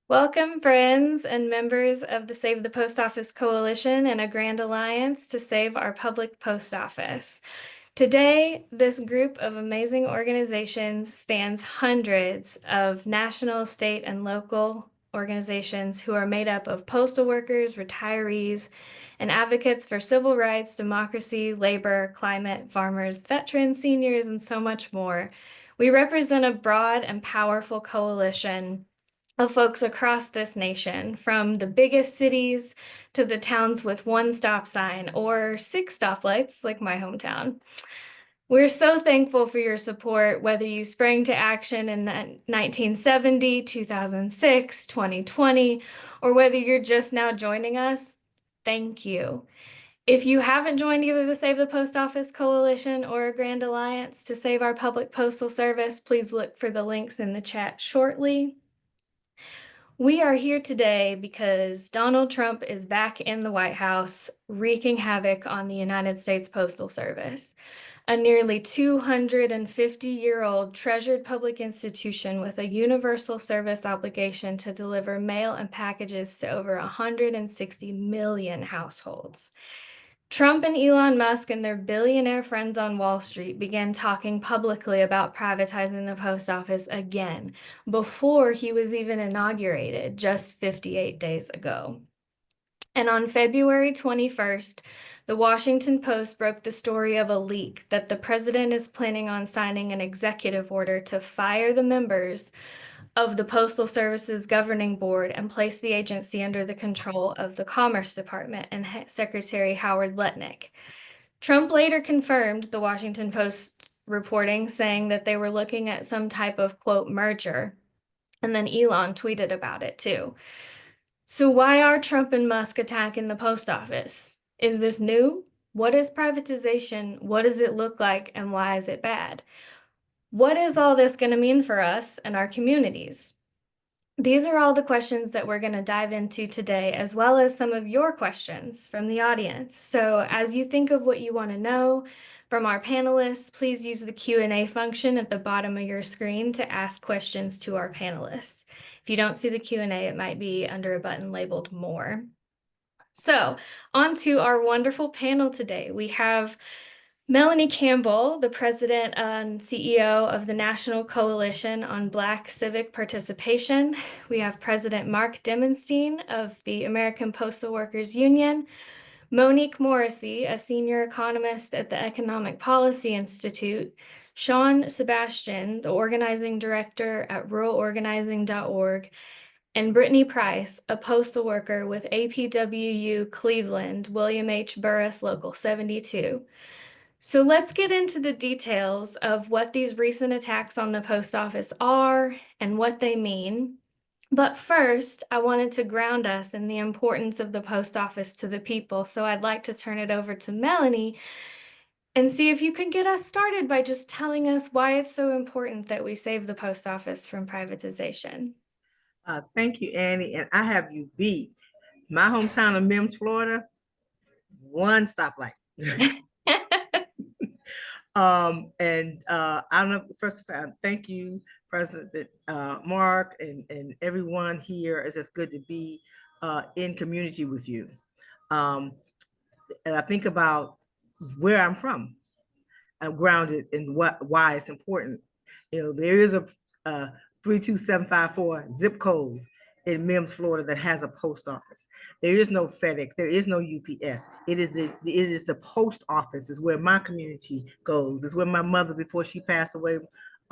Welcome, friends and members of the Save the Post Office Coalition and a grand alliance to save our public post office. Today, this group of amazing organizations spans hundreds of national, state, and local organizations who are made up of postal workers, retirees, and advocates for civil rights, democracy, labor, climate, farmers, veterans, seniors, and so much more. We represent a broad and powerful coalition of folks across this nation, from the biggest cities to the towns with one stop sign or six stoplights, like my hometown. We're so thankful for your support, whether you sprang to action in 1970, 2006, 2020, or whether you're just now joining us. Thank you. If you haven't joined either the Save the Post Office Coalition or a Grand Alliance to save our public postal service, please look for the links in the chat shortly. We are here today because Donald Trump is back in the White House, wreaking havoc on the United States Postal Service, a nearly 250-year-old treasured public institution with a universal service obligation to deliver mail and packages to over 160 million households. Trump and Elon Musk and their billionaire friends on Wall Street began talking publicly about privatizing the post office again before he was even inaugurated just 58 days ago. And on February 21st, the Washington Post broke the story of a leak that the president is planning on signing an executive order to fire the members of the Postal Service's governing board and place the agency under the control of the Commerce Department and Secretary Howard Lutnick. Trump later confirmed the Washington Post reporting, saying that they were looking at some type of, quote, merger. And then Elon tweeted about it too. So why are Trump and Musk attacking the post office? Is this new? What is privatization? What does it look like? And why is it bad? What is all this going to mean for us and our communities? These are all the questions that we're going to dive into today, as well as some of your questions from the audience. So as you think of what you want to know from our panelists, please use the Q&A function at the bottom of your screen to ask questions to our panelists. If you don't see the Q&A, it might be under a button labeled More. So on to our wonderful panel today. We have Melanie Campbell, the president and CEO of the National Coalition on Black Civic Participation. We have President Mark Demenstein of the American Postal Workers Union, Monique Morrissey, a senior economist at the Economic Policy Institute, Sean Sebastian, the organizing director at ruralorganizing.org, and Brittany Price, a postal worker with APWU Cleveland, William H. Burris Local 72. So let's get into the details of what these recent attacks on the post office are and what they mean. But first, I wanted to ground us in the importance of the post office to the people. So I'd like to turn it over to Melanie and see if you can get us started by just telling us why it's so important that we save the post office from privatization. Thank you, Annie. And I have you beat. My hometown of Mims, Florida, one stoplight. I don't know, first of all, thank you, President Mark, and everyone here. It's just good to be in community with you. And I think about where I'm from. I'm grounded in why it's important. You know, there is a 32754 zip code in Mims, Florida, that has a post office. There is no FedEx. There is no UPS. It is the post office is where my community goes. It's where my mother, before she passed away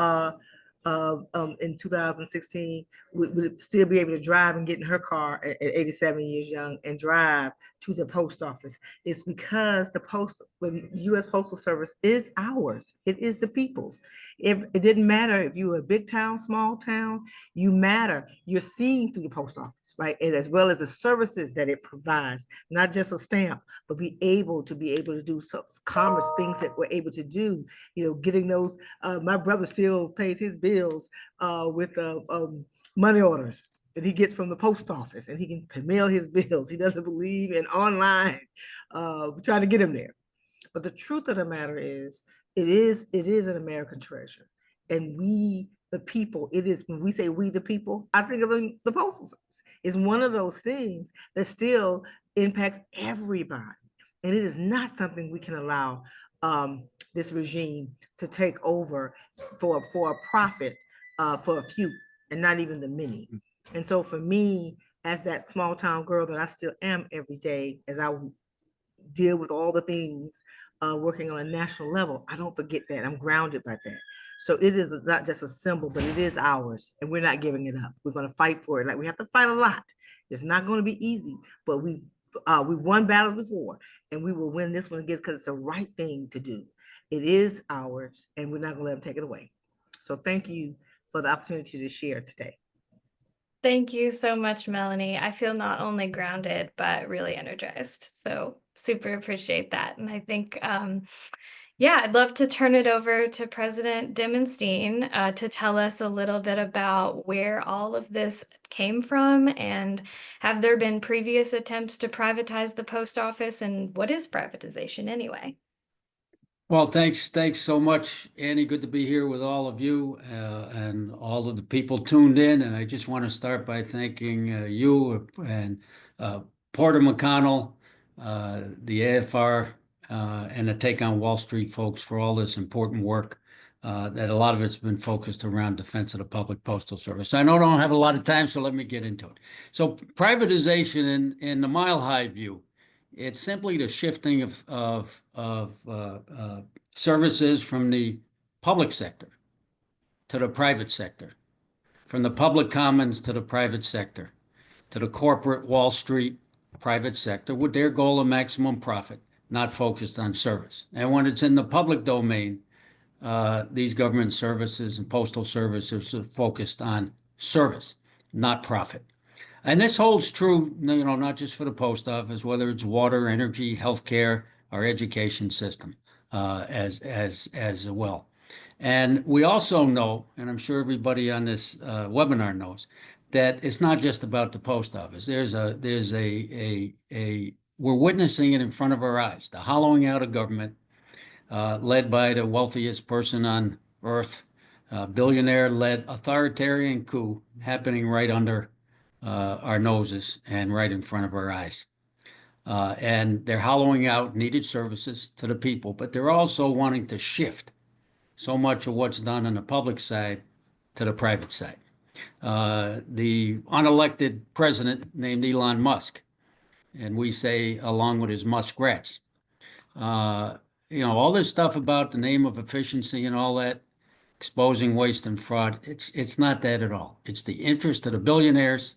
in 2016, would still be able to drive and get in her car at 87 years young and drive to the post office. It's because the U.S. Postal Service is ours. It is the people's. It didn't matter if you were a big town, small town, you matter. You're seen through the post office, right? And as well as the services that it provides, not just a stamp, but be able to do commerce things that we're able to do, getting those, my brother still pays his bills with money orders that he gets from the post office, and he can mail his bills. He doesn't believe in online, trying to get him there. But the truth of the matter is, it is an American treasure. And we, the people. It is, when we say we the people, I think of the Postal Service. It's one of those things that still impacts everybody. And it is not something we can allow this regime to take over for a profit for a few and not even the many. And so for me, as that small town girl that I still am every day, as I deal with all the things working on a national level, I don't forget that. I'm grounded by that. So it is not just a symbol, but it is ours, and we're not giving it up. We're going to fight for it. Like, we have to fight a lot. It's not going to be easy, but we won battles before, and we will win this one again because it's the right thing to do. It is ours, and we're not going to let them take it away. So thank you for the opportunity to share today. Thank you so much, Melanie. I feel not only grounded, but really energized. So super appreciate that. And I think, yeah, I'd love to turn it over to President Dimmenstein to tell us a little bit about where all of this came from, and have there been previous attempts to privatize the post office, and what is privatization anyway? Well, thanks so much, Annie. Good to be here with all of you and all of the people tuned in. And I just want to start by thanking you and Porter McConnell, the AFR, and the Take on Wall Street folks for all this important work that a lot of it's been focused around defense of the public postal service. I know I don't have a lot of time, so let me get into it. So privatization in the mile high view, it's simply the shifting of services from the public sector to the private sector, from the public commons to the private sector, to the corporate Wall Street private sector with their goal of maximum profit, not focused on service. And when it's in the public domain, these government services and postal services are focused on service, not profit. And this holds true, not just for the post office, whether it's water, energy, healthcare, our education system, as well. And we also know, and I'm sure everybody on this webinar knows, that it's not just about the post office. We're witnessing it in front of our eyes, the hollowing out of government, led by the wealthiest person on earth, billionaire-led authoritarian coup happening right under our noses and right in front of our eyes. And they're hollowing out needed services to the people, but they're also wanting to shift so much of what's done on the public side to the private side. The unelected president named Elon Musk, and we say along with his muskrats, all this stuff about the name of efficiency and all that, exposing waste and fraud, it's not that at all. It's the interest of the billionaires.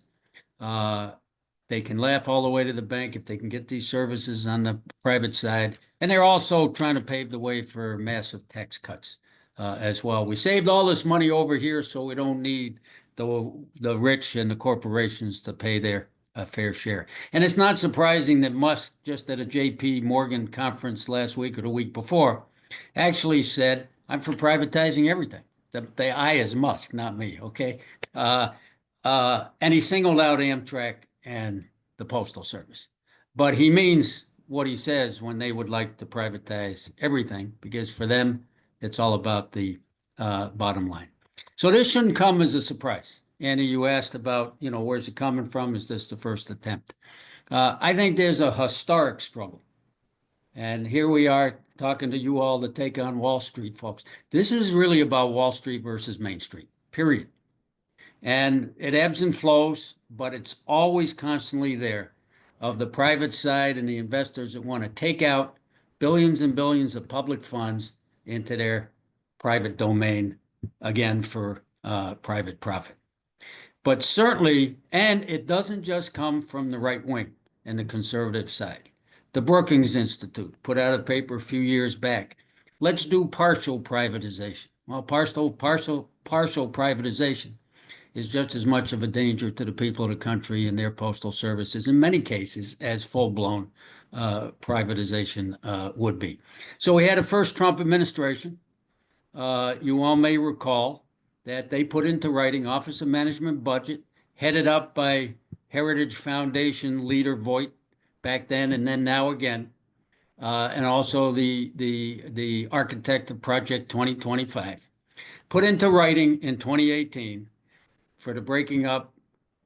They can laugh all the way to the bank if they can get these services on the private side. And they're also trying to pave the way for massive tax cuts as well. We saved all this money over here, so we don't need the rich and the corporations to pay their fair share. And it's not surprising that Musk, just at a JP Morgan conference last week or the week before, actually said, I'm for privatizing everything. The I is Musk, not me, okay? And he singled out Amtrak and the Postal Service. But he means what he says when they would like to privatize everything, because for them, it's all about the bottom line. So this shouldn't come as a surprise. Annie, you asked about, where's it coming from? Is this the first attempt? I think there's a historic struggle. And here we are talking to you all to take on Wall Street, folks. This is really about Wall Street versus Main Street, period. And it ebbs and flows, but it's always constantly there of the private side and the investors that want to take out billions and billions of public funds into their private domain, again, for private profit. But certainly, and it doesn't just come from the right wing and the conservative side. The Brookings Institute put out a paper a few years back. Let's do partial privatization. Well, partial privatization is just as much of a danger to the people of the country and their postal services in many cases as full-blown privatization would be. So we had a first Trump administration. You all may recall that they put into writing Office of Management Budget, headed up by Heritage Foundation leader Voigt back then and then now again, and also the architect of Project 2025. put into writing in 2018 for the breaking up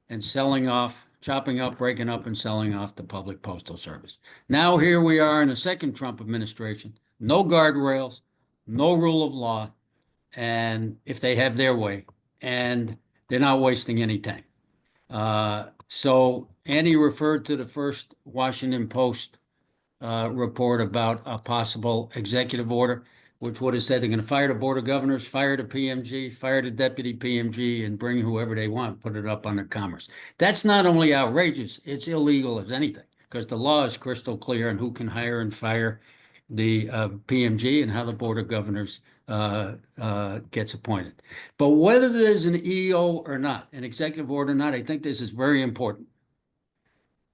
and selling off, chopping up, breaking up, and selling off the public postal service. Now here we are in the second Trump administration, no guardrails, no rule of law, and if they have their way, and they're not wasting any time. So Andy referred to the first Washington Post report about a possible executive order, which would have said they're going to fire the Board of Governors, fire the PMG, fire the deputy PMG, and bring whoever they want, put it up under commerce. That's not only outrageous, it's illegal as anything, because the law is crystal clear on who can hire and fire the PMG and how the Board of Governors gets appointed. But whether there's an EO or not, an executive order or not, I think this is very important.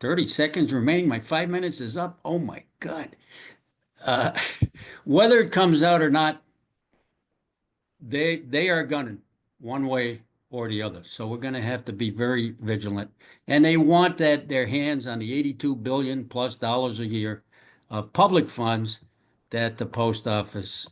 30 seconds remaining. My 5 minutes is up. Oh my God. Whether it comes out or not, they are gunning one way or the other. So we're going to have to be very vigilant. And they want their hands on the $82 billion plus a year of public funds that the post office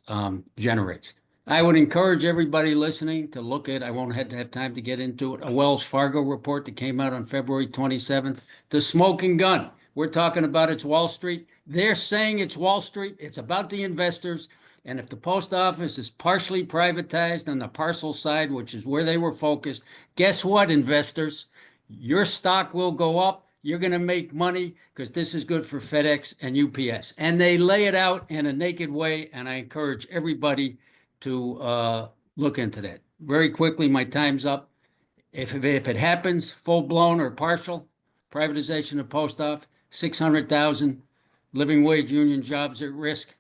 generates. I would encourage everybody listening to look at, I won't have time to get into it, a Wells Fargo report that came out on February 27th, the smoking gun. We're talking about it's Wall Street. They're saying it's Wall Street. It's about the investors. And if the post office is partially privatized on the parcel side, which is where they were focused, guess what, investors? Your stock will go up. You're going to make money because this is good for FedEx and UPS. And they lay it out in a naked way. And I encourage everybody to look into that. Very quickly, my time's up. If it happens, full-blown or partial privatization of post office, 600,000 living wage union jobs at risk.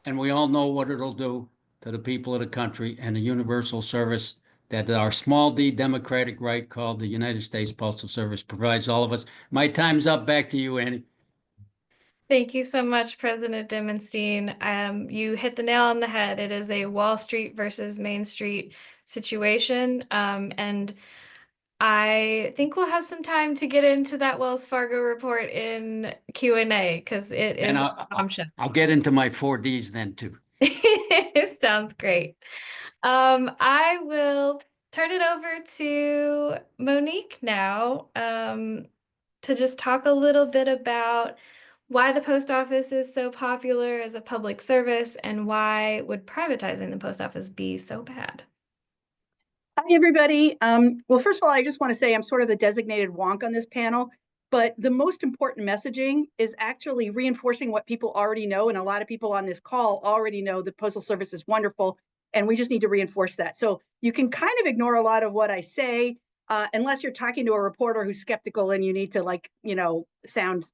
And we all know what it'll do to the people of the country and the universal service that our small d democratic right called the United States Postal Service provides all of us. My time's up. Back to you, Annie. Thank you so much, President Dimenstein. You hit the nail on the head. It is a Wall Street versus Main Street situation. And I think we'll have some time to get into that Wells Fargo report in Q&A because it is a bombshell. I'll get into my 4Ds then too. Sounds great. I will turn it over to Monique now to just talk a little bit about why the post office is so popular as a public service and why would privatizing the post office be so bad? Hi, everybody. Well, first of all, I just want to say I'm sort of the designated wonk on this panel, but the most important messaging is actually reinforcing what people already know. And a lot of people on this call already know the Postal Service is wonderful, and we just need to reinforce that. So you can kind of ignore a lot of what I say, unless you're talking to a reporter who's skeptical and you need to sound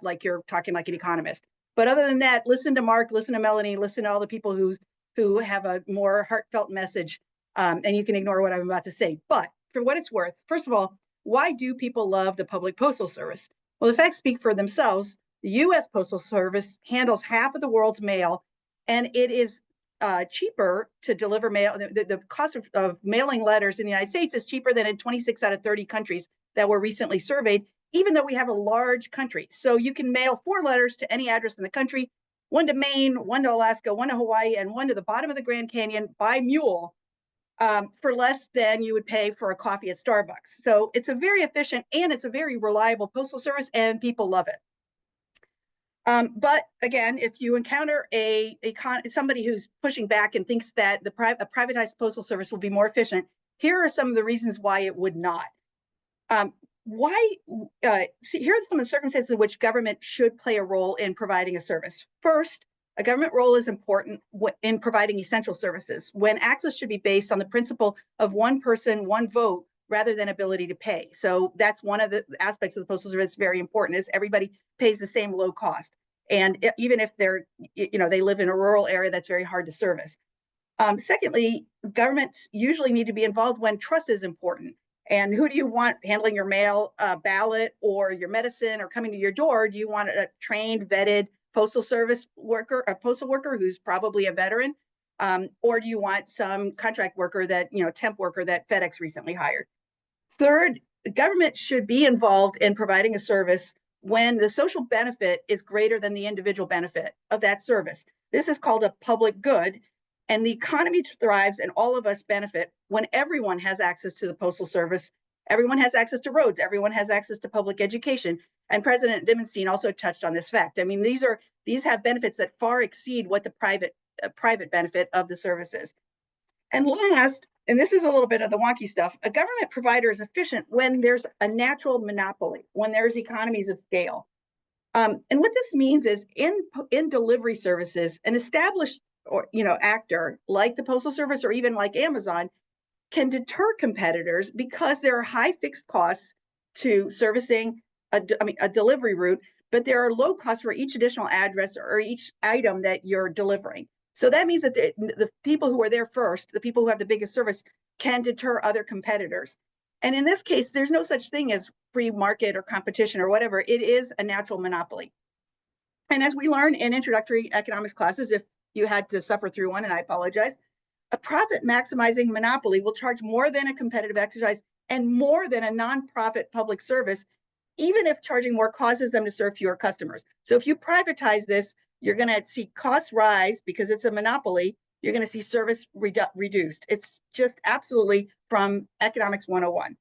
like you're talking like an economist. But other than that, listen to Mark, listen to Melanie, listen to all the people who have a more heartfelt message. And you can ignore what I'm about to say. But for what it's worth, first of all, why do people love the public postal service? Well, the facts speak for themselves. The U.S. Postal Service handles half of the world's mail, and it is cheaper to deliver mail. The cost of mailing letters in the United States is cheaper than in 26 out of 30 countries that were recently surveyed, even though we have a large country. So you can mail 4 letters to any address in the country, 1 to Maine, 1 to Alaska, 1 to Hawaii, and 1 to the bottom of the Grand Canyon by mule, for less than you would pay for a coffee at Starbucks. So it's a very efficient and it's a very reliable postal service, and people love it. But again, if you encounter somebody who's pushing back and thinks that a privatized postal service will be more efficient, here are some of the reasons why it would not. Here are some of the circumstances in which government should play a role in providing a service. First, a government role is important in providing essential services when access should be based on the principle of one person, one vote, rather than ability to pay. So that's one of the aspects of the Postal Service that's very important, is everybody pays the same low cost. And even if they live in a rural area, that's very hard to service. Secondly, governments usually need to be involved when trust is important. And who do you want handling your mail, ballot, or your medicine, or coming to your door? Do you want a trained, vetted postal service worker, a postal worker who's probably a veteran? Or do you want some contract worker temp worker that FedEx recently hired? Third, the government should be involved in providing a service when the social benefit is greater than the individual benefit of that service. This is called a public good. And the economy thrives and all of us benefit when everyone has access to the Postal Service. Everyone has access to roads. Everyone has access to public education. And President Dimmenstein also touched on this fact. I mean, these have benefits that far exceed what the private benefit of the service is. And last, and this is a little bit of the wonky stuff, a government provider is efficient when there's a natural monopoly, when there's economies of scale. And what this means is in delivery services, an established actor like the Postal Service or even like Amazon can deter competitors because there are high fixed costs to servicing a delivery route, but there are low costs for each additional address or each item that you're delivering. So that means that the people who are there first, the people who have the biggest service, can deter other competitors. And in this case, there's no such thing as free market or competition or whatever. It is a natural monopoly. And as we learn in introductory economics classes, if you had to suffer through one, and I apologize, a profit maximizing monopoly will charge more than a competitive exercise and more than a nonprofit public service, even if charging more causes them to serve fewer customers. So if you privatize this, you're going to see costs rise because it's a monopoly. You're going to see service reduced. It's just absolutely from Economics 101.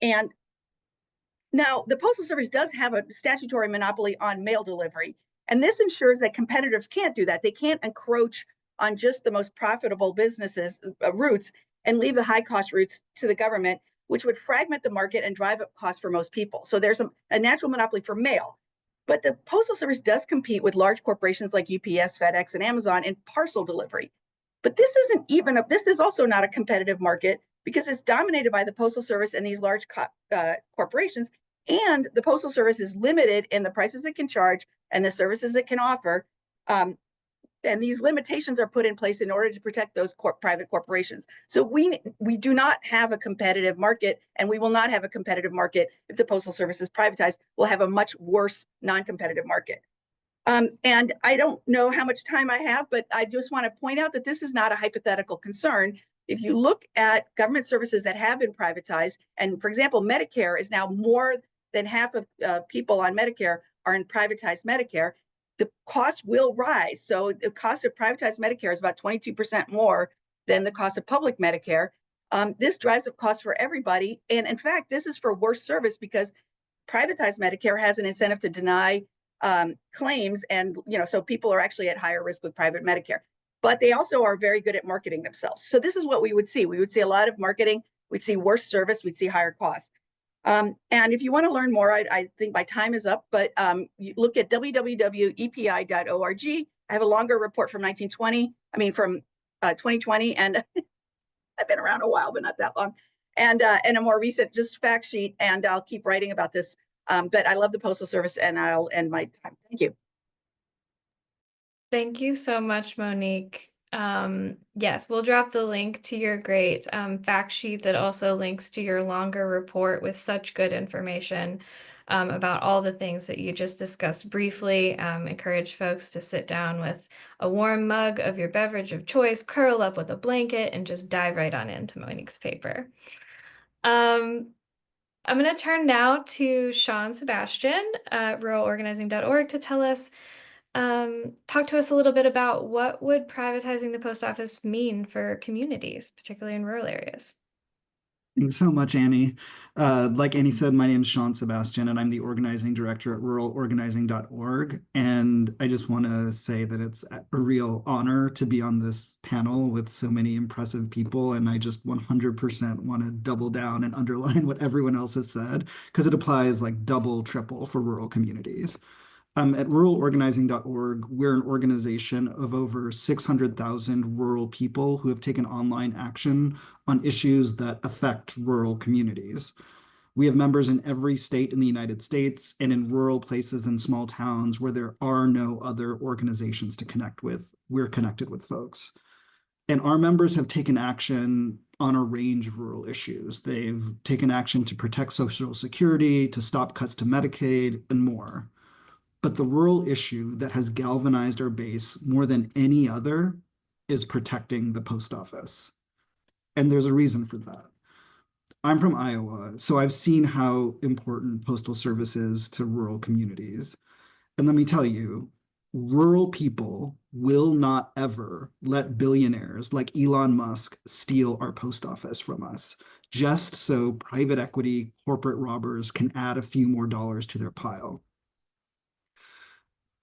And now the Postal Service does have a statutory monopoly on mail delivery. And this ensures that competitors can't do that. They can't encroach on just the most profitable businesses routes and leave the high cost routes to the government, which would fragment the market and drive up costs for most people. So there's a natural monopoly for mail. But the Postal Service does compete with large corporations like UPS, FedEx, and Amazon in parcel delivery. But this is also not a competitive market because it's dominated by the Postal Service and these large corporations. And the Postal Service is limited in the prices it can charge and the services it can offer. And these limitations are put in place in order to protect those private corporations. So we do not have a competitive market, and we will not have a competitive market if the Postal Service is privatized. We'll have a much worse non-competitive market. And I don't know how much time I have, but I just want to point out that this is not a hypothetical concern. If you look at government services that have been privatized, and for example, Medicare is now more than half of people on Medicare are in privatized Medicare, the cost will rise. So the cost of privatized Medicare is about 22% more than the cost of public Medicare. This drives up costs for everybody. And in fact, this is for worse service because privatized Medicare has an incentive to deny claims. And, so people are actually at higher risk with private Medicare, but they also are very good at marketing themselves. So this is what we would see. We would see a lot of marketing. We'd see worse service. We'd see higher costs. And if you want to learn more, I think my time is up, but you look at www.epi.org. I have a longer report from 2020, and I've been around a while, but not that long, and a more recent just fact sheet, and I'll keep writing about this. But I love the Postal Service, and I'll end my time. Thank you. Thank you so much, Monique. Yes, we'll drop the link to your great fact sheet that also links to your longer report with such good information about all the things that you just discussed briefly. Encourage folks to sit down with a warm mug of your beverage of choice, curl up with a blanket, and just dive right on into Monique's paper. I'm going to turn now to Sean Sebastian at ruralorganizing.org to tell us talk to us a little bit about what would privatizing the post office mean for communities, particularly in rural areas. Thanks so much, Annie. Like Annie said, my name is Sean Sebastian, and I'm the organizing director at ruralorganizing.org. And I just want to say that it's a real honor to be on this panel with so many impressive people. And I just 100% want to double down and underline what everyone else has said, because it applies like double, triple for rural communities. At ruralorganizing.org, we're an organization of over 600,000 rural people who have taken online action on issues that affect rural communities. We have members in every state in the United States and in rural places and small towns where there are no other organizations to connect with. We're connected with folks. And our members have taken action on a range of rural issues. They've taken action to protect Social Security, to stop cuts to Medicaid, and more. But the rural issue that has galvanized our base more than any other is protecting the post office. And there's a reason for that. I'm from Iowa, so I've seen how important postal service is to rural communities. And let me tell you, rural people will not ever let billionaires like Elon Musk steal our post office from us, just so private equity corporate robbers can add a few more dollars to their pile.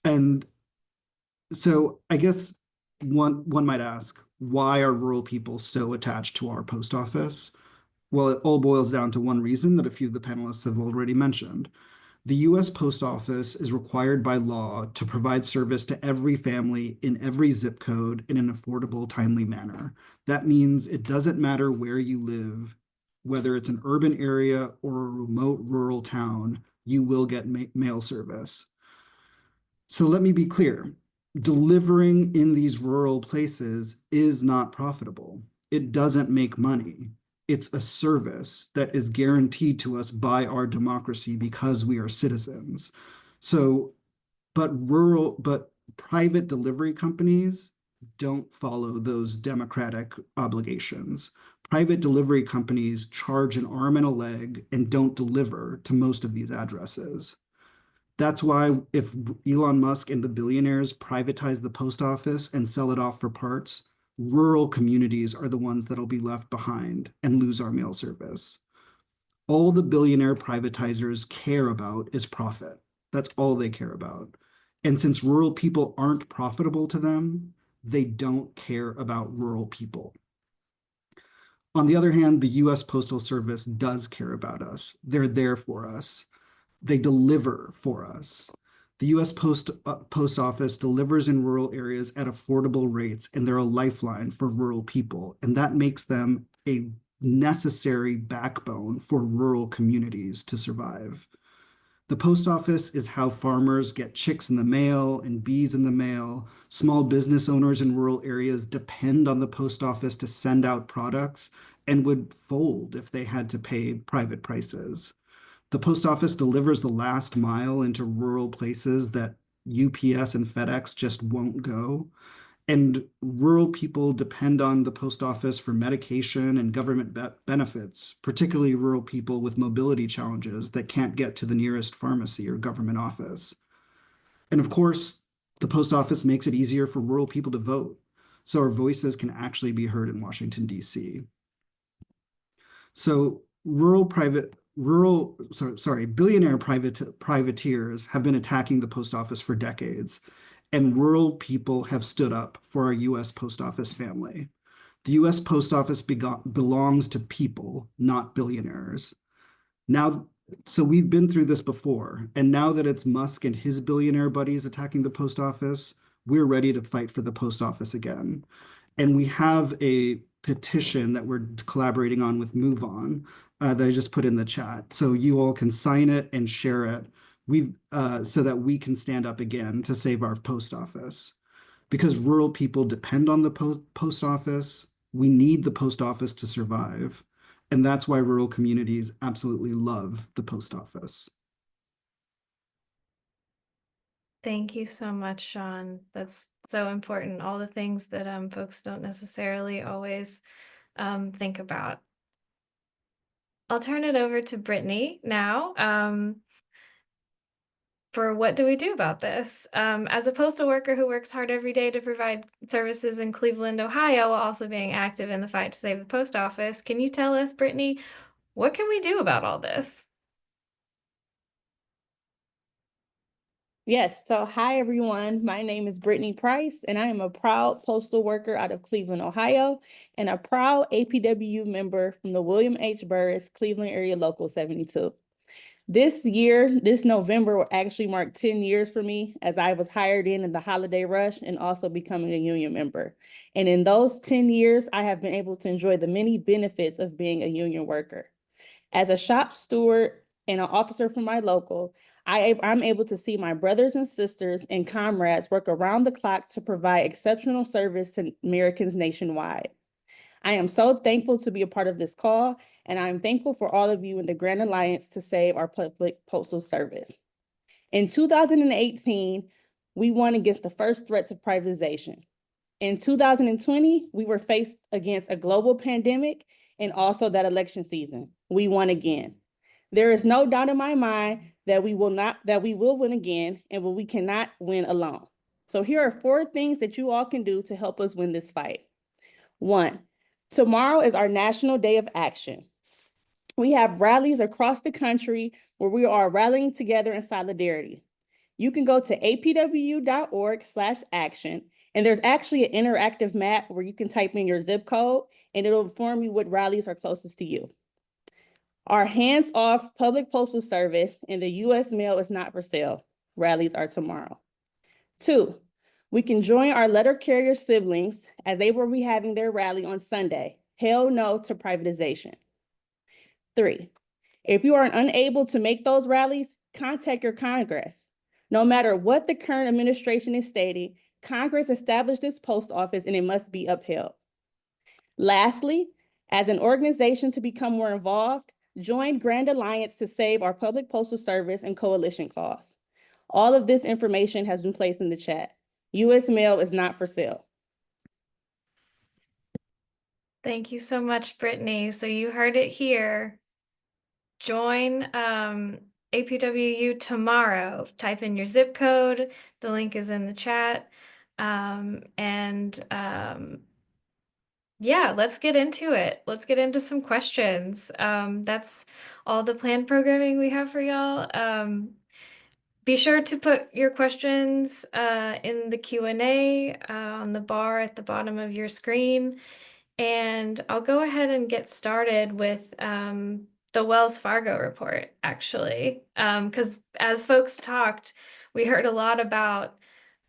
And so I guess one might ask, why are rural people so attached to our post office? Well, it all boils down to one reason that a few of the panelists have already mentioned. The US Post Office is required by law to provide service to every family in every zip code in an affordable, timely manner. That means it doesn't matter where you live, whether it's an urban area or a remote rural town, you will get mail service. So let me be clear, delivering in these rural places is not profitable. It doesn't make money. It's a service that is guaranteed to us by our democracy because we are citizens. So, but private delivery companies don't follow those democratic obligations. Private delivery companies charge an arm and a leg and don't deliver to most of these addresses. That's why if Elon Musk and the billionaires privatize the post office and sell it off for parts, rural communities are the ones that'll be left behind and lose our mail service. All the billionaire privatizers care about is profit. That's all they care about. And since rural people aren't profitable to them, they don't care about rural people. On the other hand, the US Postal Service does care about us. They're there for us. They deliver for us. The US Post Office delivers in rural areas at affordable rates, and they're a lifeline for rural people. And that makes them a necessary backbone for rural communities to survive. The post office is how farmers get chicks in the mail and bees in the mail. Small business owners in rural areas depend on the post office to send out products and would fold if they had to pay private prices. The post office delivers the last mile into rural places that UPS and FedEx just won't go. And rural people depend on the post office for medication and government benefits, particularly rural people with mobility challenges that can't get to the nearest pharmacy or government office. And of course, the post office makes it easier for rural people to vote, so our voices can actually be heard in Washington, D.C. So billionaire privateers have been attacking the post office for decades, and rural people have stood up for our US Post Office family. The US Post Office belongs to people, not billionaires. So we've been through this before, and now that it's Musk and his billionaire buddies attacking the post office, we're ready to fight for the post office again. And we have a petition that we're collaborating on with Move On that I just put in the chat. So you all can sign it and share it. So that we can stand up again to save our post office. Because rural people depend on the post office. We need the post office to survive. And that's why rural communities absolutely love the post office. Thank you so much, Sean. That's so important. All the things that folks don't necessarily always think about. I'll turn it over to Brittany now. For what do we do about this? As a postal worker who works hard every day to provide services in Cleveland, Ohio, while also being active in the fight to save the post office, can you tell us, Brittany, what can we do about all this? Yes, so hi everyone. My name is Brittany Price, and I am a proud postal worker out of Cleveland, Ohio, and a proud APWU member from the William H. Burris Cleveland Area Local 72. This year, this November, will actually mark 10 years for me as I was hired in the holiday rush and also becoming a union member. And in those 10 years, I have been able to enjoy the many benefits of being a union worker. As a shop steward and an officer for my local, I'm able to see my brothers and sisters and comrades work around the clock to provide exceptional service to Americans nationwide. I am so thankful to be a part of this call, and I'm thankful for all of you in the Grand Alliance to save our public postal service. In 2018, we won against the first threats of privatization. In 2020, we were faced against a global pandemic and also that election season. We won again. There is no doubt in my mind that we will win again, and we cannot win alone. So here are 4 things that you all can do to help us win this fight. 1, tomorrow is our National Day of Action. We have rallies across the country where we are rallying together in solidarity. You can go to apwu.org/action, and there's actually an interactive map where you can type in your zip code and it'll inform you what rallies are closest to you. Our hands-off public postal service and the U.S. mail is not for sale. Rallies are tomorrow. 2, we can join our letter carrier siblings as they will be having their rally on Sunday. Hell no to privatization. 3, if you are unable to make those rallies, contact your Congress. No matter what the current administration is stating, Congress established this post office and it must be upheld. Lastly, as an organization to become more involved, join Grand Alliance to save our public postal service and coalition cause. All of this information has been placed in the chat. U.S. mail is not for sale. Thank you so much, Brittany. So you heard it here. Join APWU tomorrow. Type in your zip code. The link is in the chat. Yeah, let's get into it. Let's get into some questions. That's all the planned programming we have for y'all. Be sure to put your questions in the Q&A on the bar at the bottom of your screen. And I'll go ahead and get started with the Wells Fargo report, actually. Because as folks talked, we heard a lot about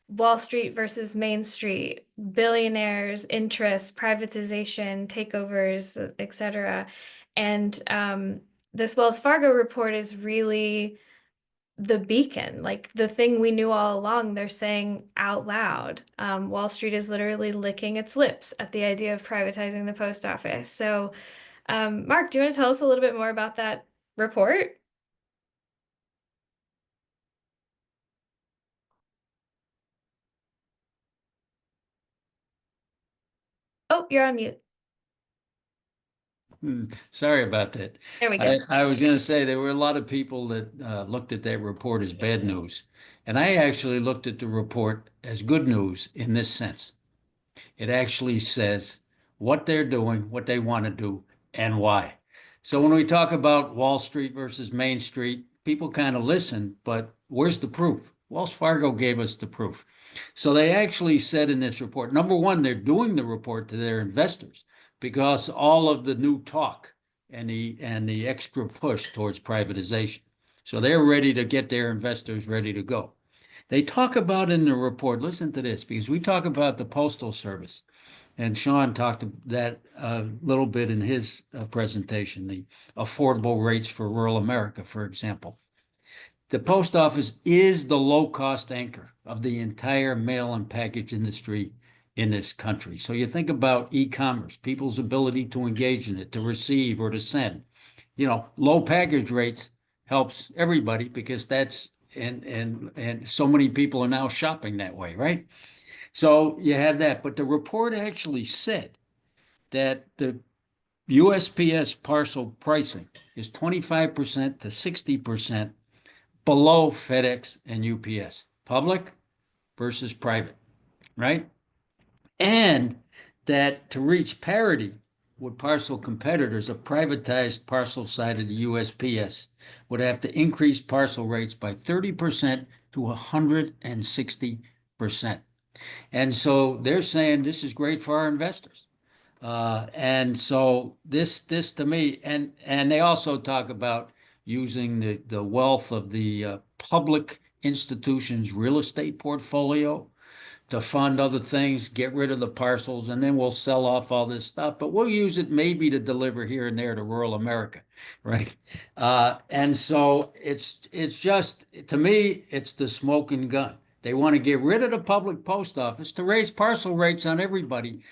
Wall Street versus Main Street, billionaires, interest, privatization, takeovers, etc. And this Wells Fargo report is really the beacon, like the thing we knew all along. They're saying out loud. Wall Street is literally licking its lips at the idea of privatizing the post office. So, Mark, do you want to tell us a little bit more about that report? Oh, you're on mute. Sorry about that. There we go. I was going to say there were a lot of people that looked at that report as bad news. And I actually looked at the report as good news in this sense. It actually says what they're doing, what they want to do, and why. So when we talk about Wall Street versus Main Street, people kind of listen, but where's the proof? Wells Fargo gave us the proof. So they actually said in this report, number one, they're doing the report to their investors because all of the new talk and the extra push towards privatization. So they're ready to get their investors ready to go. They talk about in the report, listen to this, because we talk about the Postal Service, and Sean talked that a little bit in his presentation, the affordable rates for rural America, for example. The post office is the low-cost anchor of the entire mail and package industry in this country. So you think about e-commerce, people's ability to engage in it, to receive or to send. Low package rates helps everybody because that's and so many people are now shopping that way, right? So you have that. But the report actually said that the USPS parcel pricing is 25% to 60% below FedEx and UPS, public versus private, right? And that to reach parity with parcel competitors, a privatized parcel side of the USPS would have to increase parcel rates by 30% to 160%. And so they're saying this is great for our investors. And so this to me, and they also talk about using the wealth of the public institutions' real estate portfolio to fund other things, get rid of the parcels, and then we'll sell off all this stuff. But we'll use it maybe to deliver here and there to rural America, right? And so it's just, to me, it's the smoking gun. They want to get rid of the public post office to raise parcel rates on everybody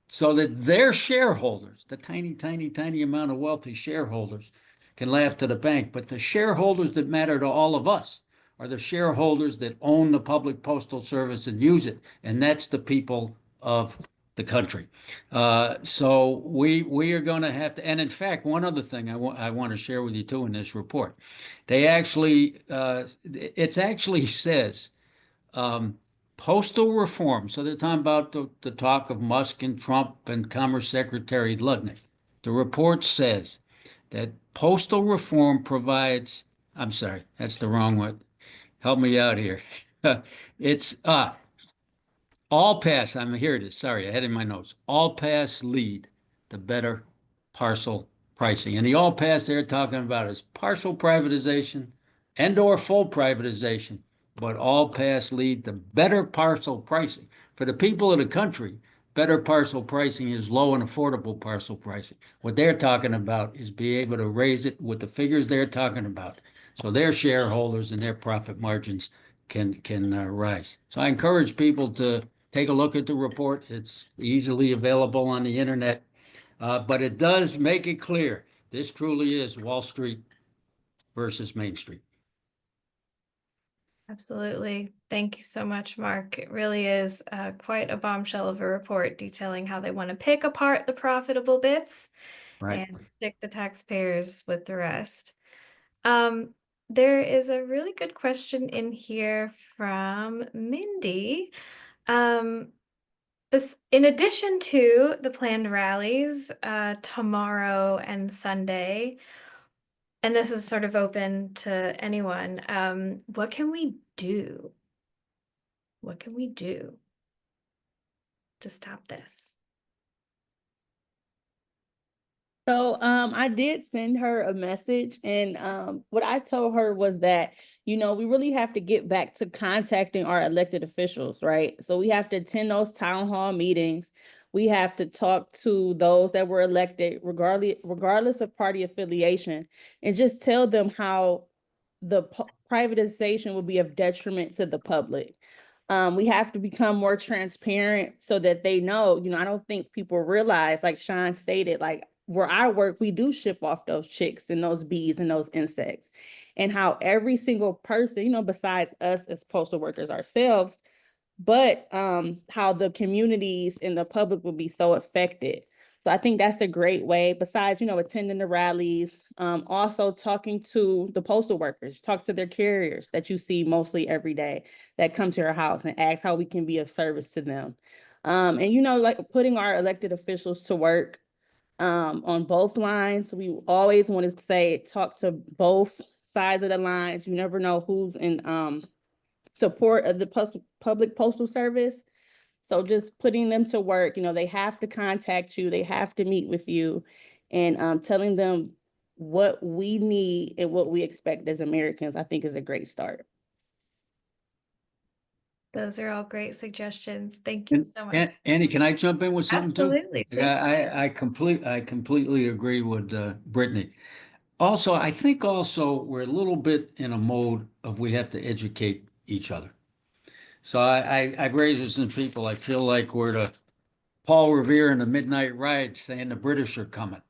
so that their shareholders, the tiny, tiny, tiny amount of wealthy shareholders, can laugh to the bank. But the shareholders that matter to all of us are the shareholders that own the public postal service and use it, and that's the people of the country. So we are going to have to, and in fact, one other thing I want to share with you too in this report, it actually says postal reform. So they're talking about the talk of Musk and Trump and Commerce Secretary Ludnick. The report says that postal reform provides, I'm sorry, that's the wrong one. Help me out here. It's all pass, here it is. Sorry, I had it in my notes. All pass lead to better parcel pricing. And the all pass they're talking about is partial privatization and or full privatization, but all pass lead to better parcel pricing. For the people of the country, better parcel pricing is low and affordable parcel pricing. What they're talking about is be able to raise it with the figures they're talking about. So their shareholders and their profit margins can rise. So I encourage people to take a look at the report. It's easily available on the internet, but it does make it clear this truly is Wall Street versus Main Street. Absolutely. Thank you so much, Mark. It really is quite a bombshell of a report detailing how they want to pick apart the profitable bits Right. and stick the taxpayers with the rest. There is a really good question in here from Mindy. In addition to the planned rallies tomorrow and Sunday, and this is sort of open to anyone, what can we do? What can we do to stop this? So I did send her a message, and what I told her was that, we really have to get back to contacting our elected officials, right? So we have to attend those town hall meetings. We have to talk to those that were elected, regardless of party affiliation, and just tell them how the privatization will be of detriment to the public. We have to become more transparent so that they know, I don't think people realize, like Sean stated, like where I work, we do ship off those chicks and those bees and those insects, and how every single person, besides us as postal workers ourselves, but how the communities and the public will be so affected. So I think that's a great way, besides, attending the rallies, also talking to the postal workers, talk to their carriers that you see mostly every day that come to your house and ask how we can be of service to them. And, like putting our elected officials to work on both lines. We always want to say, talk to both sides of the lines. You never know who's in support of the public postal service. So just putting them to work, they have to contact you, they have to meet with you, and telling them what we need and what we expect as Americans, I think is a great start. Those are all great suggestions. Thank you so much. Annie, can I jump in with something too? Absolutely. Yeah, I completely agree with Brittany. Also, I think we're a little bit in a mode of we have to educate each other. So I've raised with some people. I feel like we're the Paul Revere in the Midnight Ride saying the British are coming.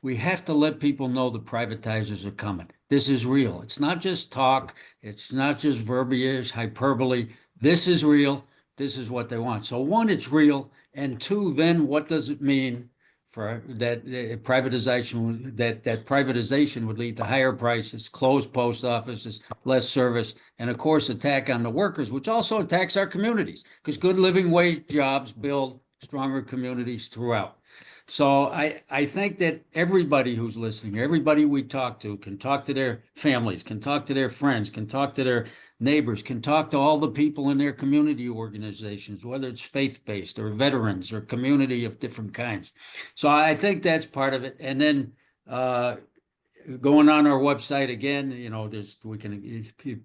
We have to let people know the privatizers are coming. This is real. It's not just talk. It's not just verbiage, hyperbole. This is real. This is what they want. So one, it's real. And two, then what does it mean for that privatization, that privatization would lead to higher prices, closed post offices, less service, and of course, attack on the workers, which also attacks our communities because good living wage jobs build stronger communities throughout. So I think that everybody who's listening, everybody we talk to can talk to their families, can talk to their friends, can talk to their neighbors, can talk to all the people in their community organizations, whether it's faith-based or veterans or community of different kinds. So I think that's part of it. And then going on our website again,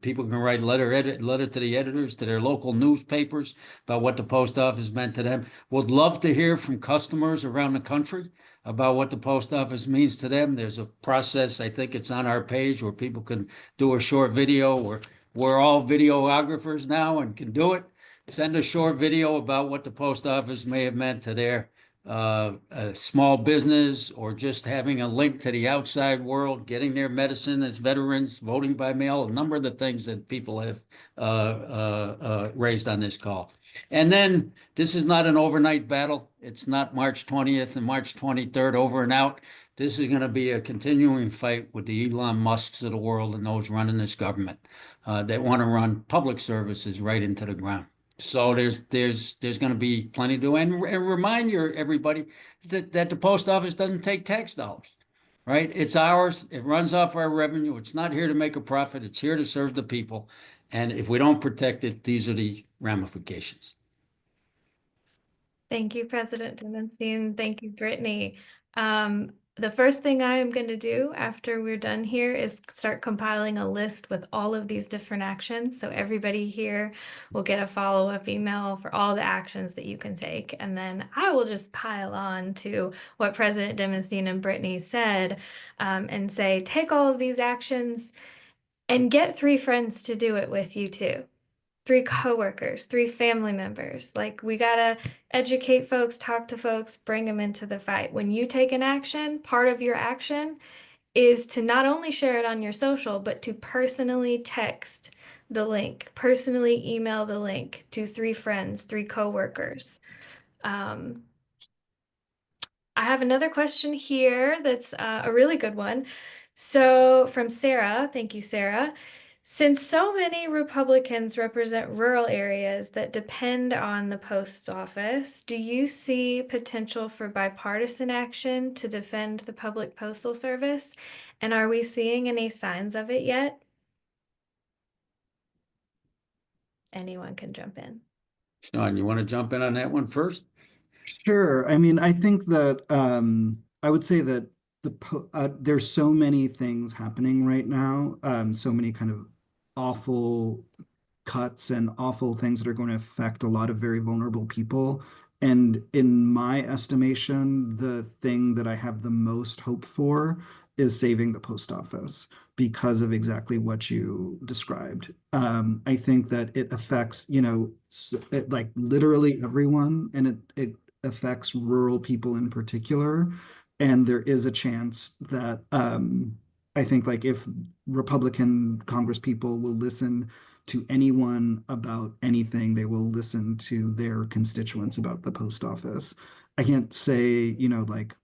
people can write letter to the editors, to their local newspapers about what the post office meant to them. Would love to hear from customers around the country about what the post office means to them. There's a process, I think it's on our page, where people can do a short video. We're all videographers now and can do it. Send a short video about what the post office may have meant to their a small business, or just having a link to the outside world, getting their medicine as veterans, voting by mail, a number of the things that people have raised on this call. And then this is not an overnight battle. It's not March 20th and March 23rd over and out. This is going to be a continuing fight with the Elon Musks of the world and those running this government that want to run public services right into the ground. So there's going to be plenty to do, and remind everybody that the post office doesn't take tax dollars, right? It's ours. It runs off our revenue. It's not here to make a profit. It's here to serve the people. And if we don't protect it, these are the ramifications. Thank you, President Dimenstein. Thank you, Brittany. The first thing I am going to do after we're done here is start compiling a list with all of these different actions. So everybody here will get a follow-up email for all the actions that you can take. And then I will just pile on to what President Dimenstein and Brittany said, and say, take all of these actions and get 3 friends to do it with you too. 3 coworkers, 3 family members. Like, we gotta educate folks, talk to folks, bring them into the fight. When you take an action, part of your action is to not only share it on your social, but to personally text the link, personally email the link to 3 friends, 3 coworkers. I have another question here that's a really good one. So from Sarah, thank you, Sarah. Since so many Republicans represent rural areas that depend on the post office, do you see potential for bipartisan action to defend the public postal service? And are we seeing any signs of it yet? Anyone can jump in. Sean, you want to jump in on that one first? Sure. I mean, I think that I would say that there's so many things happening right now, so many kind of awful cuts and awful things that are going to affect a lot of very vulnerable people. And in my estimation, the thing that I have the most hope for is saving the post office because of exactly what you described. I think that it affects, like literally everyone, and it affects rural people in particular. And there is a chance that I think like if Republican Congress people will listen to anyone about anything, they will listen to their constituents about the post office. I can't say, like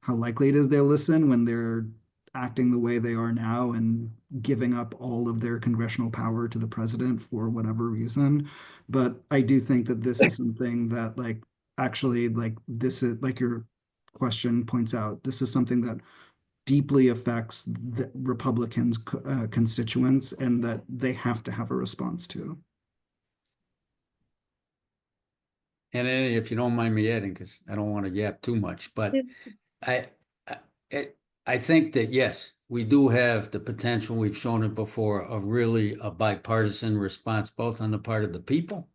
how likely it is they'll listen when they're acting the way they are now and giving up all of their congressional power to the president for whatever reason. But I do think that this is something that actually this is like your question points out, this is something that deeply affects the Republicans' constituents and that they have to have a response to. And if you don't mind me adding, because I don't want to yap too much, but I, I think that yes, we do have the potential. We've shown it before of really a bipartisan response, both on the part of the people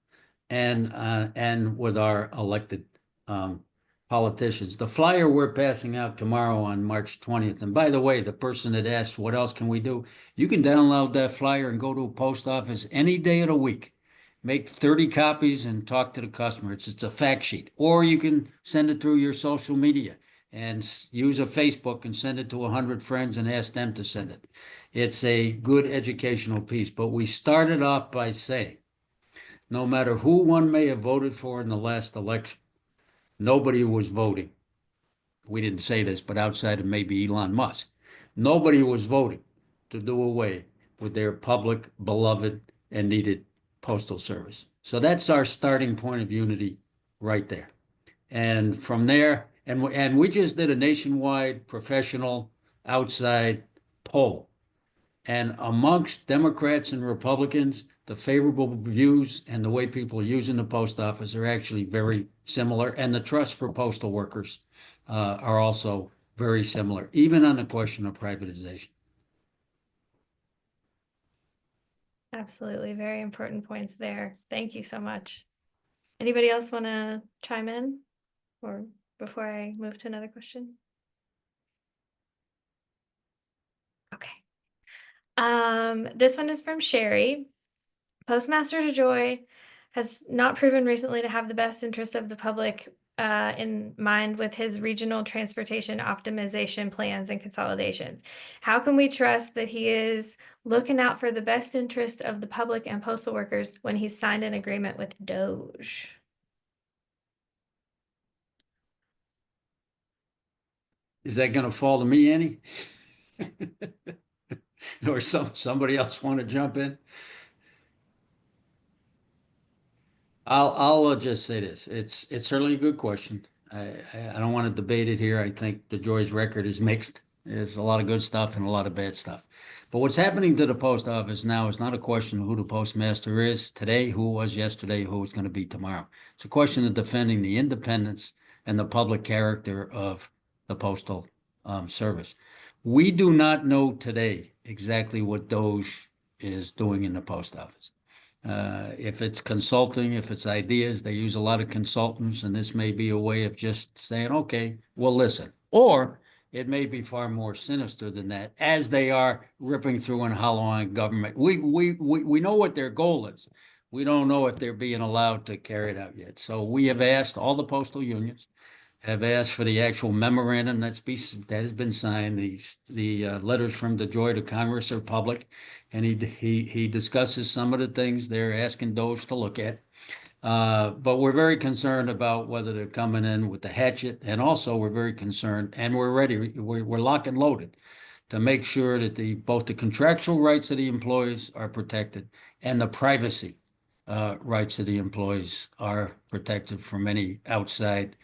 and with our elected politicians. The flyer we're passing out tomorrow on March 20th. And by the way, the person that asked, what else can we do? You can download that flyer and go to a post office any day of the week. Make 30 copies and talk to the customer. It's a fact sheet. Or you can send it through your social media and use a Facebook and send it to 100 friends and ask them to send it. It's a good educational piece. But we started off by saying, no matter who one may have voted for in the last election, nobody was voting. We didn't say this, but outside of maybe Elon Musk, nobody was voting to do away with their public, beloved, and needed postal service. So that's our starting point of unity right there. And from there, and we just did a nationwide professional outside poll. And amongst Democrats and Republicans, the favorable views and the way people are using the post office are actually very similar. And the trust for postal workers are also very similar, even on the question of privatization. Absolutely. Very important points there. Thank you so much. Anybody else want to chime in or before I move to another question? Okay. This one is from Sherry. Postmaster DeJoy has not proven recently to have the best interest of the public in mind with his regional transportation optimization plans and consolidations. How can we trust that he is looking out for the best interest of the public and postal workers when he's signed an agreement with Doge? Is that going to fall to me, Annie? Or somebody else want to jump in? I'll just say this. It's certainly a good question. I don't want to debate it here. I think the Joy's record is mixed. There's a lot of good stuff and a lot of bad stuff. But what's happening to the post office now is not a question of who the postmaster is today, who was yesterday, who is going to be tomorrow. It's a question of defending the independence and the public character of the postal service. We do not know today exactly what DOGE is doing in the post office. If it's consulting, if it's ideas, they use a lot of consultants, and this may be a way of just saying, okay, we'll listen. Or it may be far more sinister than that, as they are ripping through and hollowing government. We know what their goal is. We don't know if they're being allowed to carry it out yet. So we have asked all the postal unions, have asked for the actual memorandum that has been signed. The letters from DeJoy to Congress are public, and he discusses some of the things they're asking DOGE to look at. But we're very concerned about whether they're coming in with the hatchet, and also we're very concerned, and we're ready. We're locked and loaded to make sure that both the contractual rights of the employees are protected and the privacy rights of the employees are protected from any outside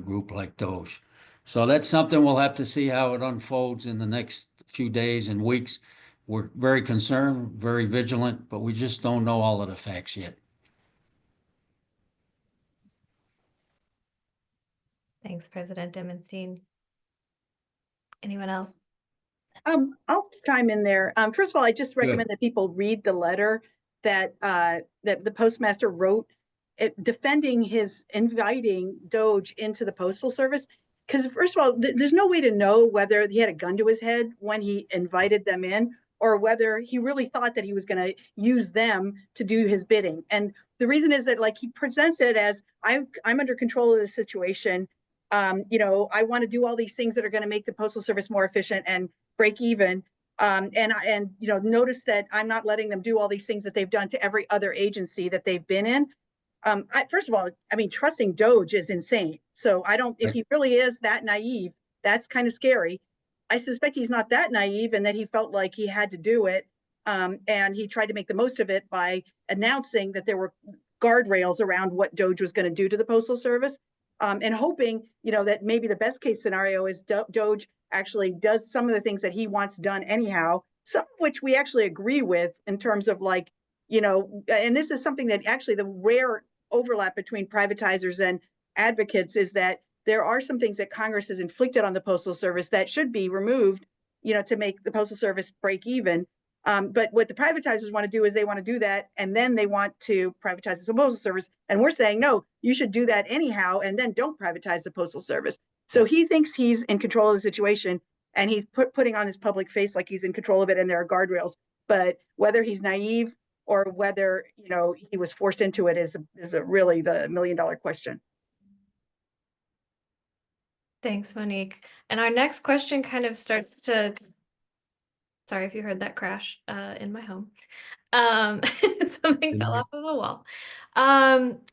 group like DOGE. So that's something we'll have to see how it unfolds in the next few days and weeks. We're very concerned, very vigilant, but we just don't know all of the facts yet. Thanks, President Demenstein. Anyone else? I'll chime in there. First of all, I just recommend that people read the letter that that the postmaster wrote, defending his inviting DOGE into the Postal Service. Because first of all, there's no way to know whether he had a gun to his head when he invited them in, or whether he really thought that he was going to use them to do his bidding. And the reason is that, like, he presents it as, I'm under control of the situation. You know, I want to do all these things that are going to make the Postal Service more efficient and break even. And you know, notice that I'm not letting them do all these things that they've done to every other agency that they've been in. First of all, I mean, trusting DOGE is insane. So I don't, if he really is that naive, that's kind of scary. I suspect he's not that naive, and that he felt like he had to do it. And he tried to make the most of it by announcing that there were guardrails around what DOGE was going to do to the Postal Service. And hoping, you know, that maybe the best case scenario is DOGE actually does some of the things that he wants done anyhow, some of which we actually agree with in terms of, like, you know, and this is something that actually the rare overlap between privatizers and advocates is that there are some things that Congress has inflicted on the Postal Service that should be removed, you know, to make the Postal Service break even. But what the privatizers want to do is they want to do that, and then they want to privatize the Postal Service. And we're saying, no, you should do that anyhow, and then don't privatize the Postal Service. So he thinks he's in control of the situation, and he's putting on his public face like he's in control of it, and there are guardrails. But whether he's naive or whether, you know, he was forced into it is really the million-dollar question. Thanks, Monique. And our next question kind of starts to, sorry if you heard that crash in my home. Something fell off of a wall.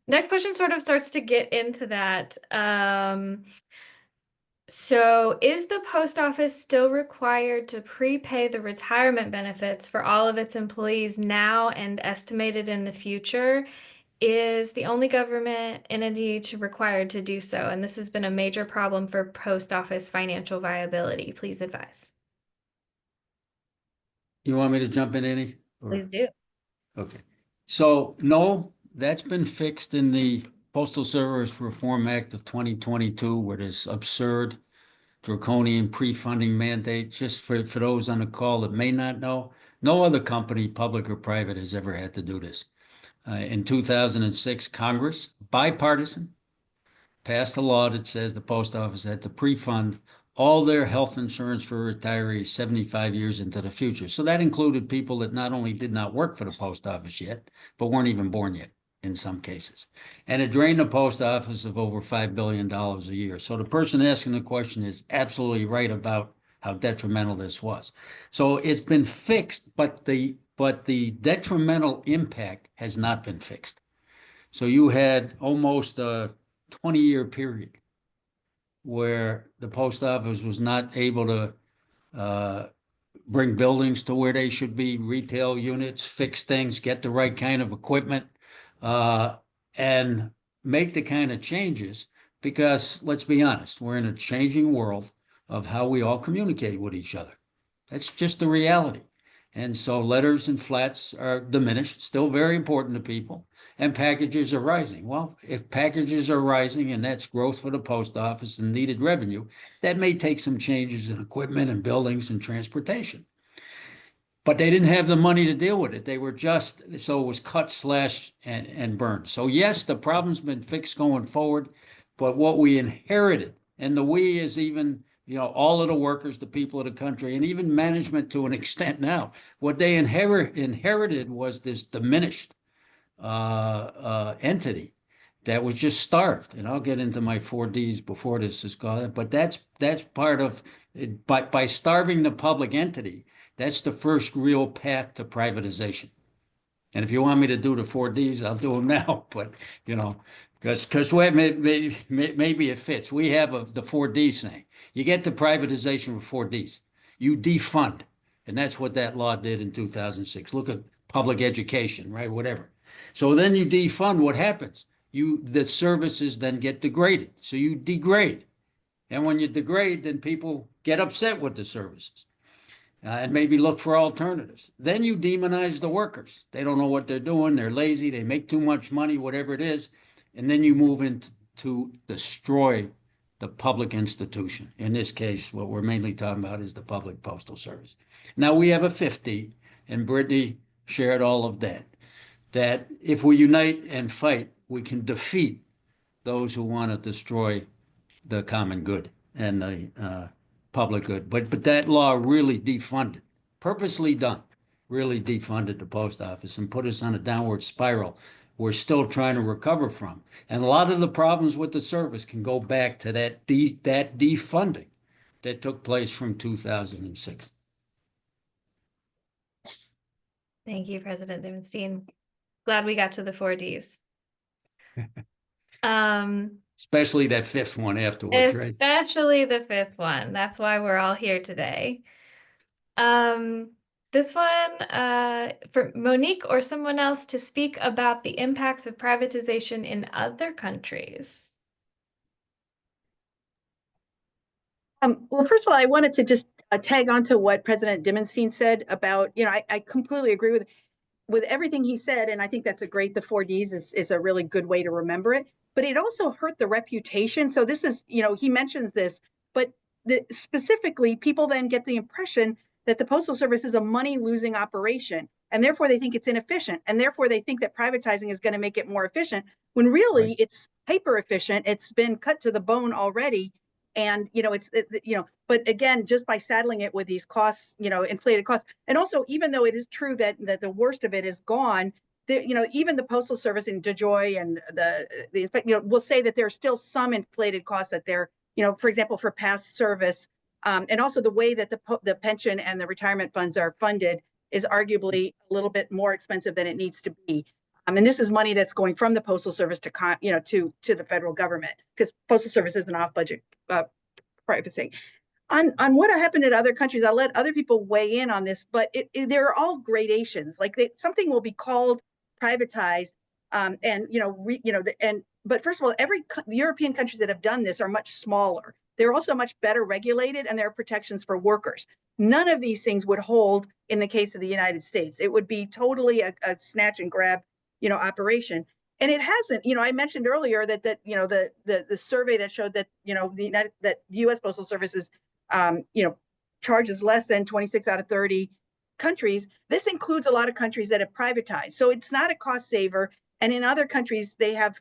Next question sort of starts to get into that. So is the post office still required to prepay the retirement benefits for all of its employees now and estimated in the future? Is the only government entity required to do so? And this has been a major problem for post office financial viability. Please advise. You want me to jump in, Annie? Please do. Okay. So no, that's been fixed in the Postal Service Reform Act of 2022, where this absurd draconian pre-funding mandate. Just for those on the call that may not know, no other company, public or private, has ever had to do this. In 2006, Congress, bipartisan, passed a law that says the post office had to pre-fund all their health insurance for retirees 75 years into the future. So that included people that not only did not work for the post office yet, but weren't even born yet in some cases. And it drained the post office of over $5 billion a year. So the person asking the question is absolutely right about how detrimental this was. So it's been fixed, but the detrimental impact has not been fixed. So you had almost a 20-year period where the post office was not able to bring buildings to where they should be, retail units, fix things, get the right kind of equipment. and make the kind of changes, because let's be honest, we're in a changing world of how we all communicate with each other. That's just the reality. And so letters and flats are diminished, still very important to people, and packages are rising. Well, if packages are rising and that's growth for the post office and needed revenue, that may take some changes in equipment and buildings and transportation. But they didn't have the money to deal with it. They were just, so it was cut, slash, and burned. So yes, the problem's been fixed going forward, but what we inherited, and the we is even, all of the workers, the people of the country, and even management to an extent now, what they inherited was this diminished entity that was just starved. And I'll get into my 4Ds before this is gone, but that's part of it. By starving the public entity, that's the first real path to privatization. And if you want me to do the 4Ds, I'll do them now. But because maybe it fits. We have the 4D saying you get to privatization with 4Ds. You defund, and that's what that law did in 2006. Look at public education, right? Whatever. So then you defund. What happens? The services then get degraded. So you degrade, and when you degrade, then people get upset with the services. And maybe look for alternatives. Then you demonize the workers. They don't know what they're doing. They're lazy. They make too much money, whatever it is. And then you move into to destroy the public institution. In this case, what we're mainly talking about is the public postal service. Now we have a 50, and Brittany shared all of that, that if we unite and fight, we can defeat those who want to destroy the common good and the public good. But that law really defunded, purposely done, really defunded the post office and put us on a downward spiral we're still trying to recover from. And a lot of the problems with the service can go back to that defunding that took place from 2006. Thank you, President Dimenstein. Glad we got to the 4Ds. Especially that fifth one afterwards, right? Especially the fifth one. That's why we're all here today. This one, for Monique or someone else to speak about the impacts of privatization in other countries. Well, first of all, I wanted to just tag on to what President Dimenstein said about, I completely agree with everything he said, and I think that's the 4Ds is a really good way to remember it. But it also hurt the reputation. So this is, he mentions this, but specifically, people then get the impression that the Postal Service is a money-losing operation, and therefore they think it's inefficient, and therefore they think that privatizing is going to make it more efficient, when really it's hyper efficient. It's been cut to the bone already. And, but again, just by saddling it with these costs, inflated costs, and also, even though it is true that the worst of it is gone, even the Postal Service and DeJoy and will say that there's still some inflated costs that they're, for example, for past service, and also the way that the pension and the retirement funds are funded is arguably a little bit more expensive than it needs to be. And this is money that's going from the Postal Service to the federal government, because Postal Service is an off-budget privacy. On what happened in other countries, I'll let other people weigh in on this, but there are all gradations. Like something will be called privatized, but first of all, every European countries that have done this are much smaller. They're also much better regulated, and there are protections for workers. None of these things would hold in the case of the United States. It would be totally a snatch and grab, operation. And it hasn't. I mentioned earlier that the survey that showed that that U.S. Postal Services charges less than 26 out of 30 countries. This includes a lot of countries that have privatized, so it's not a cost saver. And in other countries, they have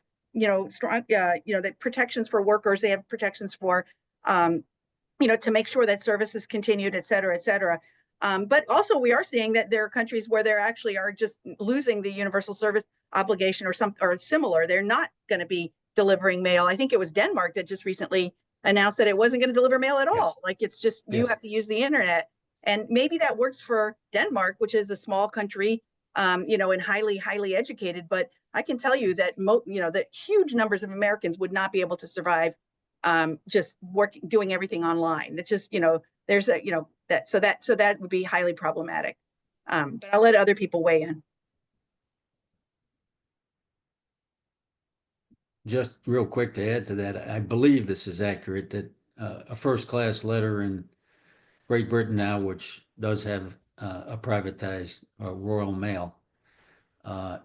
strong the protections for workers. They have protections for to make sure that service is continued, et cetera, et cetera. But also, we are seeing that there are countries where there actually are just losing the universal service obligation or similar. They're not going to be delivering mail. I think it was Denmark that just recently announced that it wasn't going to deliver mail at all. Yes. Like it's just you have to use the internet, and maybe that works for Denmark, which is a small country, and highly educated. But I can tell you that that huge numbers of Americans would not be able to survive just doing everything online. It's just there's that would be highly problematic. But I'll let other people weigh in. just real quick to add to that, I believe this is accurate, that a first-class letter in Great Britain now, which does have a privatized Royal Mail,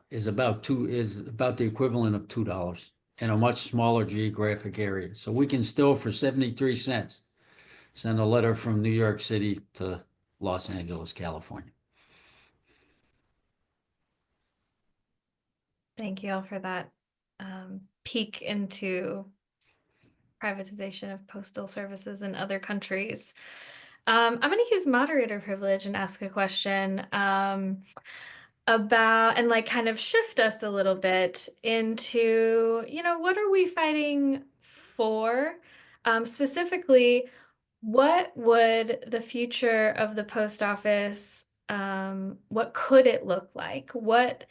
is about the equivalent of $2 in a much smaller geographic area. So we can still, for 73 cents, send a letter from New York City to Los Angeles, California. Thank you all for that peek into privatization of postal services in other countries. I'm going to use moderator privilege and ask a question about, and like kind of shift us a little bit into, what are we fighting for? Specifically, what would the future of the post office, what could it look like? What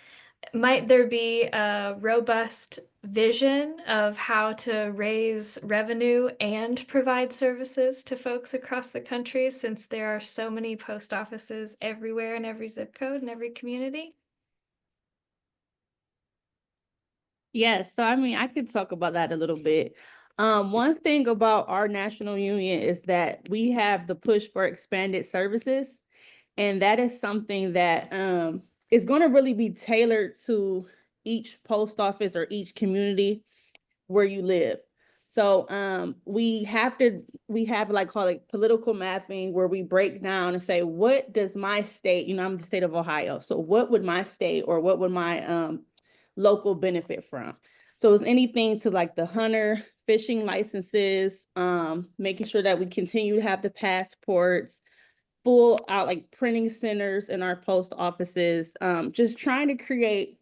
might there be a robust vision of how to raise revenue and provide services to folks across the country, since there are so many post offices everywhere in every zip code and every community? Yes, so I mean, I could talk about that a little bit. One thing about our national union is that we have the push for expanded services, and that is something that is going to really be tailored to each post office or each community where you live. So we have like call it political mapping, where we break down and say, what does my state, I'm the state of Ohio, so what would my state or what would my local benefit from? So it's anything to like the hunter fishing licenses, making sure that we continue to have the passports, full out like printing centers in our post offices, just trying to create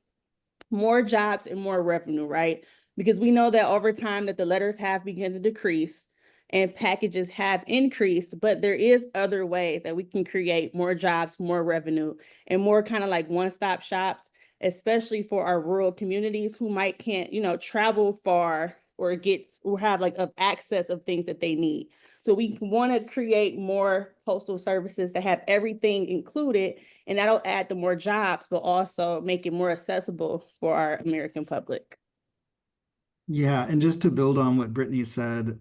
more jobs and more revenue, right? Because we know that over time that the letters have begun to decrease and packages have increased, but there is other ways that we can create more jobs, more revenue, and more kind of like one-stop shops, especially for our rural communities who can't, travel far or have like access of things that they need. So we want to create more postal services that have everything included, and that'll add the more jobs, but also make it more accessible for our American public. Yeah, and just to build on what Brittany said,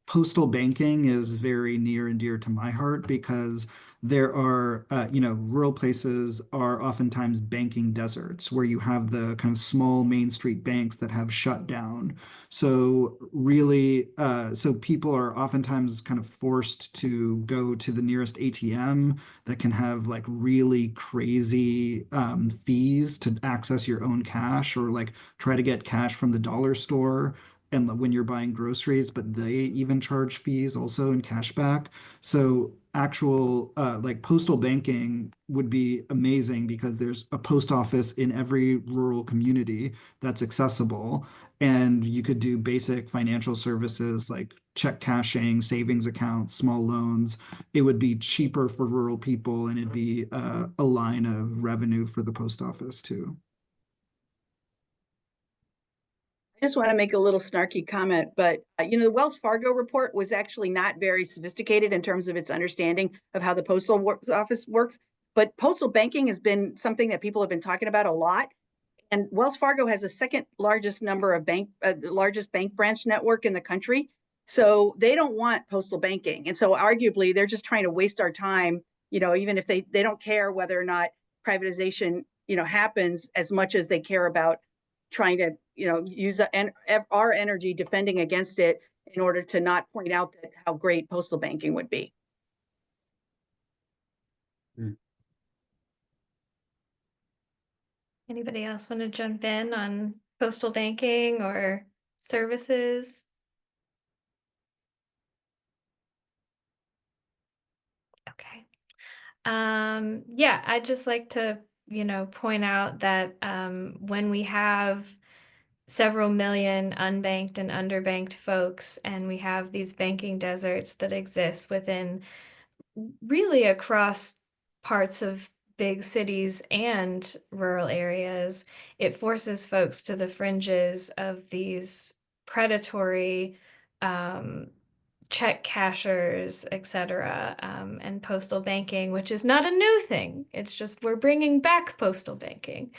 postal banking is very near and dear to my heart because there are, rural places are oftentimes banking deserts where you have the kind of small Main Street banks that have shut down. So really, so people are oftentimes kind of forced to go to the nearest ATM that can have like really crazy fees to access your own cash, or like try to get cash from the dollar store and when you're buying groceries, but they even charge fees also in cashback. So actual like postal banking would be amazing because there's a post office in every rural community that's accessible. And you could do basic financial services like check cashing, savings accounts, small loans. It would be cheaper for rural people, and it'd be a line of revenue for the post office too. I just want to make a little snarky comment, but the Wells Fargo report was actually not very sophisticated in terms of its understanding of how the postal office works. But postal banking has been something that people have been talking about a lot. And Wells Fargo has the second largest number of the largest bank branch network in the country. So they don't want postal banking. And so arguably they're just trying to waste our time, even if they don't care whether or not privatization, happens as much as they care about trying to, use our energy defending against it in order to not point out that how great postal banking would be. Anybody else want to jump in on postal banking or services? Okay. Yeah, I'd just like to, point out that when we have several million unbanked and underbanked folks, and we have these banking deserts that exist within really across parts of big cities and rural areas, it forces folks to the fringes of these predatory check cashers, etc., and postal banking, which is not a new thing. It's just we're bringing back postal banking.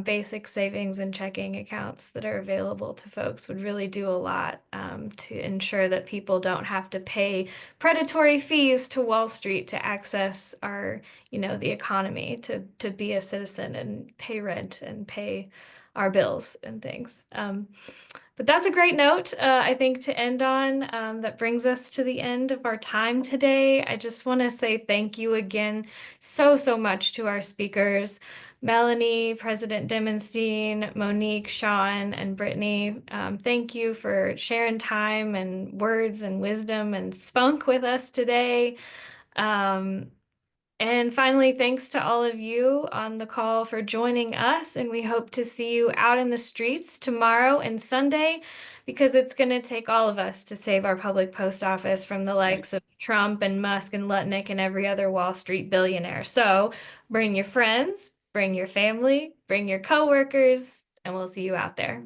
Basic savings and checking accounts that are available to folks would really do a lot to ensure that people don't have to pay predatory fees to Wall Street to access our, the economy, to be a citizen and pay rent and pay our bills and things. But that's a great note, I think, to end on. That brings us to the end of our time today. I just want to say thank you again so much to our speakers, Melanie, President Dimenstein, Monique, Sean, and Brittany. Thank you for sharing time and words and wisdom and spunk with us today. And finally, thanks to all of you on the call for joining us, and we hope to see you out in the streets tomorrow and Sunday, because it's going to take all of us to save our public post office from the likes of Trump and Musk and Lutnick and every other Wall Street billionaire. So bring your friends, bring your family, bring your coworkers, and we'll see you out there.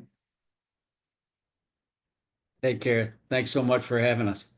Take care. Thanks so much for having us.